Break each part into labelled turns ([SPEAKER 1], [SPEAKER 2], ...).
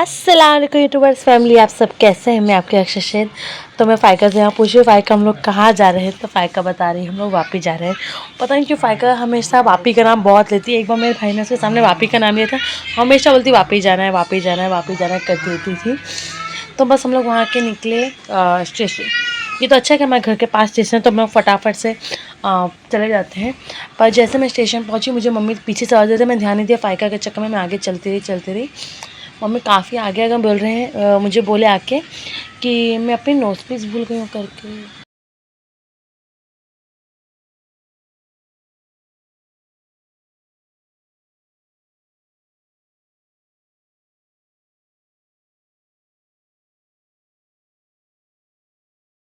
[SPEAKER 1] अस्सलाम वालेकुम YouTubers family, आप सब कैसे हैं। मैं आपके अक्षर। तो मैं फ़ायका से यहाँ पूछी फ़ायका हम लोग कहाँ जा रहे हैं, तो फ़ायका बता रही है हम लोग वापी जा रहे हैं। पता नहीं क्यों फ़ायका हमेशा वापी का नाम बहुत लेती है। एक बार मेरे भाई ने उसके सामने वापी का नाम लिया था, हमेशा बोलती वापी जाना है, वापी जाना है, वापी जाना है करती रहती थी। तो बस हम लोग वहाँ के निकले स्टेशन। ये तो अच्छा है कि हमारे घर के पास स्टेशन है, तो हम लोग फटाफट से चले जाते हैं। पर जैसे मैं स्टेशन पहुँची, मुझे मम्मी पीछे से आवाज़ देते, मैं ध्यान नहीं दिया। फ़ायका के चक्कर में मैं आगे चलती रही। मम्मी काफ़ी आगे आगे बोल रहे हैं, मुझे बोले आके कि मैं अपनी नोज़पीस भूल गई हूँ करके।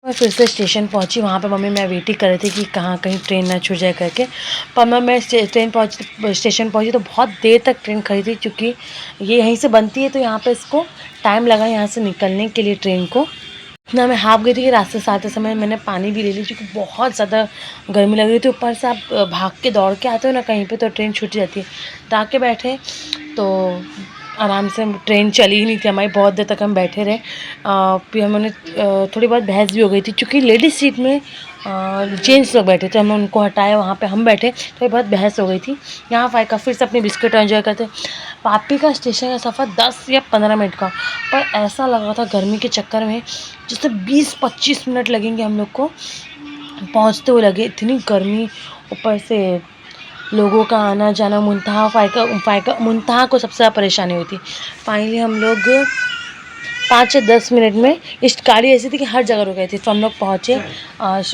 [SPEAKER 1] मैं फिर से स्टेशन पहुंची। वहाँ पे मम्मी मैं वेट ही कर रही थी कि कहाँ कहीं ट्रेन ना छूट जाए करके। पर मैं स्टेशन पहुंची तो बहुत देर तक ट्रेन खड़ी थी, क्योंकि ये यहीं से बनती है, तो यहाँ पे इसको टाइम लगा यहाँ से निकलने के लिए ट्रेन को। इतना मैं हाफ गई थी कि रास्ते से आते समय मैंने पानी भी ले ली, क्योंकि बहुत ज़्यादा गर्मी लग रही थी। ऊपर से आप भाग के दौड़ के आते हो ना कहीं पे, तो ट्रेन छूट जाती है। तो आके बैठे तो आराम से ट्रेन चली ही नहीं थी हमारी, बहुत देर तक हम बैठे रहे। फिर हमने थोड़ी बहुत बहस भी हो गई थी, क्योंकि लेडीज़ सीट में जेंट्स लोग बैठे थे, हमने उनको हटाया, वहाँ पे हम बैठे। थोड़ी बहुत बहस हो गई थी। यहाँ फ़ायका फिर से अपनी बिस्किट एंजॉय करते। वापी का स्टेशन का सफ़र 10 या 15 मिनट का, पर ऐसा लग रहा था गर्मी के चक्कर में जैसे 20-25 मिनट लगेंगे हम लोग को पहुँचते हुए लगे। इतनी गर्मी, ऊपर से लोगों का आना जाना। फ़ायका मुंतहा को सबसे ज़्यादा परेशानी हुई थी। फाइनली हम लोग 5 या 10 मिनट में, इस गाड़ी ऐसी थी कि हर जगह रुक गई थी। तो हम लोग पहुँचे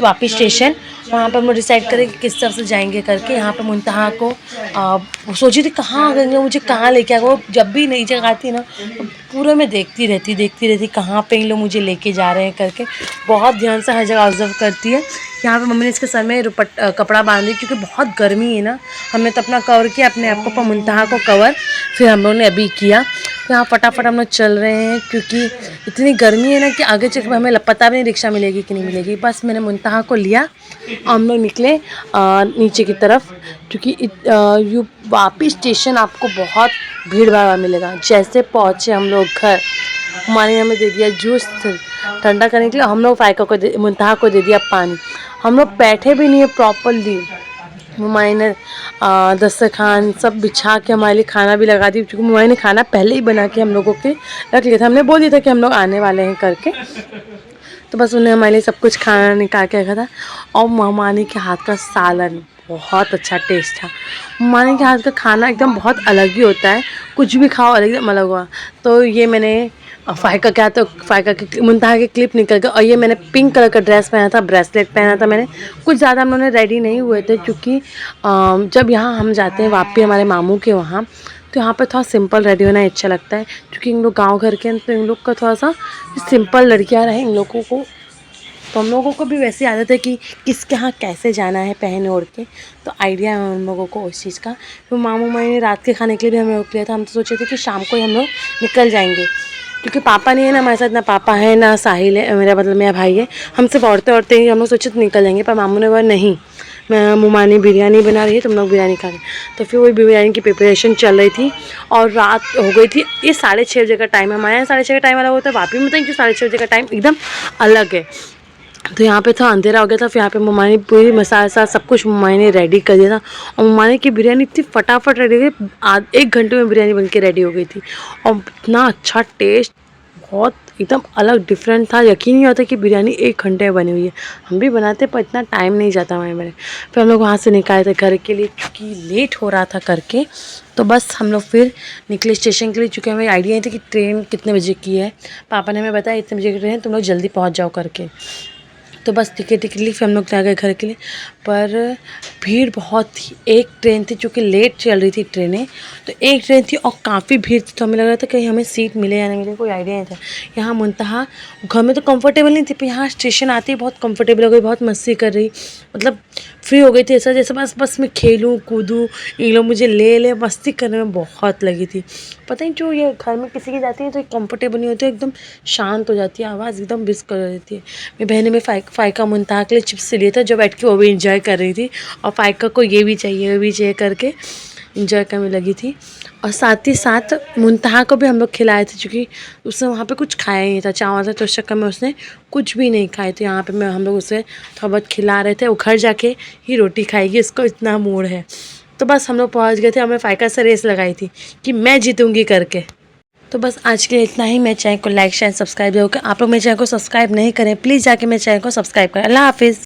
[SPEAKER 1] वापी स्टेशन। वहाँ पर हम लोग डिसाइड करें कि किस तरफ से जाएंगे करके। यहाँ पे मुंतहा को सोची थी कहाँ गएंगे, मुझे कहाँ लेके आएगा। वो जब भी नई जगह आती है ना, तो पूरे में देखती रहती कहाँ पे इन लोग मुझे लेके जा रहे हैं करके। बहुत ध्यान से हर जगह ऑब्जर्व करती है। यहाँ पे मम्मी ने इसके सर में कपड़ा बांध दिया, क्योंकि बहुत गर्मी है ना। हमने तो अपना कवर किया अपने आप को, पर मुंतहा को कवर फिर हम लोग ने अभी किया। यहाँ फटाफट हम लोग चल रहे हैं, क्योंकि इतनी गर्मी है ना कि आगे चल के हमें पता भी नहीं रिक्शा मिलेगी कि नहीं मिलेगी। बस मैंने मुंतहा को लिया और हम लोग निकले नीचे की तरफ, क्योंकि वापी स्टेशन आपको बहुत भीड़ भाड़ मिलेगा। जैसे पहुँचे हम लोग घर, हमारे ने हमें दे दिया जूस ठंडा करने के लिए। हम लोग फ़ायका को मुंतहा को दे दिया पानी। हम लोग बैठे भी नहीं है प्रॉपरली। मम्मी ने दस्तरखान सब बिछा के हमारे लिए खाना भी लगा दी, क्योंकि मम्मी ने खाना पहले ही बना के हम लोगों के रख लिया था। हमने बोल दिया था कि हम लोग आने वाले हैं करके, तो बस उन्हें हमारे लिए सब कुछ खाना निकाल के रखा था। और ममानी के हाथ का सालन बहुत अच्छा टेस्ट था। ममानी के हाथ का खाना एकदम बहुत अलग ही होता है, कुछ भी खाओ एकदम अलग हुआ। तो ये मैंने फ़ायका की मुंतहा की क्लिप निकल गई। और ये मैंने पिंक कलर का ड्रेस पहना था, ब्रेसलेट पहना था मैंने। कुछ ज़्यादा हम लोगों ने रेडी नहीं हुए थे, क्योंकि जब यहाँ हम जाते हैं वापी हमारे मामू के वहाँ, तो यहाँ पर थोड़ा सिंपल रेडी होना अच्छा लगता है, क्योंकि इन लोग गांव घर के हैं, तो इन लोग का थोड़ा सा सिंपल लड़कियां रहे इन लोगों को। तो हम लोगों को भी वैसी आदत है कि किसके यहाँ कैसे जाना है पहन ओढ़ के, तो आइडिया है उन लोगों को उस चीज़ का। तो मामू माई ने रात के खाने के लिए भी हमें रोक लिया था। हम तो सोचे थे कि शाम को ही हम लोग निकल जाएंगे, क्योंकि पापा नहीं है ना हमारे साथ, ना पापा है ना साहिल है, मेरा भाई है। हम सिर्फ औरतें ही हम लोग सोचे तो निकल जाएंगे। पर मामू ने बोला नहीं, मैं मुमानी बिरयानी बना रही है, तुम लोग बिरयानी खा रहे। तो फिर वही बिरयानी की प्रिपरेशन चल रही थी, और रात हो गई थी। ये 6:30 बजे का टाइम है, हमारे यहाँ 6:30 का टाइम अलग होता है, वापी में तो 6:30 बजे का टाइम एकदम अलग है। तो यहाँ पे था अंधेरा हो गया था। फिर यहाँ पे मम्मा ने पूरी मसाला सब कुछ मम्मा ने रेडी कर दिया था। और मम्मा ने की बिरयानी इतनी फटाफट रेडी हो गई, 1 घंटे में बिरयानी बन के रेडी हो गई थी। और इतना अच्छा टेस्ट, बहुत एकदम अलग डिफरेंट था। यकीन नहीं होता कि बिरयानी 1 घंटे में बनी हुई है। हम भी बनाते पर इतना टाइम नहीं जाता हमारे मेरे। फिर हम लोग वहाँ से निकाले थे घर के लिए, क्योंकि लेट हो रहा था करके। तो बस हम लोग फिर निकले स्टेशन के लिए, चूँकि हमें आइडिया नहीं था कि ट्रेन कितने बजे की है। पापा ने हमें बताया इतने बजे की ट्रेन है, तुम लोग जल्दी पहुँच जाओ करके। तो बस टिकट ली, फिर हम लोग आ गए घर के लिए। पर भीड़ बहुत थी। एक ट्रेन थी, चूँकि लेट चल रही थी ट्रेनें, तो एक ट्रेन थी और काफ़ी भीड़ थी। तो हमें लग रहा था कहीं हमें सीट मिले या नहीं मिले, कोई आइडिया नहीं था। यहाँ मुंतहा घर में तो कंफर्टेबल नहीं थी, पर यहाँ स्टेशन आती ही बहुत कंफर्टेबल हो गई, बहुत मस्ती कर रही, मतलब फ्री हो गई थी। ऐसा जैसे बस मैं खेलूँ कूदूँ, ये लोग मुझे ले मस्ती करने में बहुत लगी थी। पता नहीं जो ये घर में किसी की जाती है तो कंफर्टेबल नहीं होती, एकदम शांत हो जाती है, आवाज़ एकदम बिस कर देती है। मेरी बहन ने फ़ायका मुंतहा के लिए चिप्स से लिया था, जो बैठ के वो भी इंजॉय कर रही थी। और फ़ायका को ये भी चाहिए वो भी चाहिए करके इंजॉय करने लगी थी। और साथ ही साथ मुनतहा को भी हम लोग खिलाए थे, क्योंकि उसने वहाँ पे कुछ खाया ही नहीं था, चावल था, तो उस चक्कर में उसने कुछ भी नहीं खाए। तो यहाँ पे हम लोग उसे थोड़ा बहुत खिला रहे थे। वो घर जाके ही रोटी खाएगी, उसको इतना मूड है। तो बस हम लोग पहुँच गए थे। हमें फ़ाइका से रेस लगाई थी कि मैं जीतूँगी करके। तो बस आज के लिए इतना ही। मेरे चैनल को लाइक शेयर सब्सक्राइब जरूर करें। आप लोग मेरे चैनल को सब्सक्राइब नहीं करें, प्लीज़ जाके मेरे चैनल को सब्सक्राइब करें। अल्लाह हाफिज़।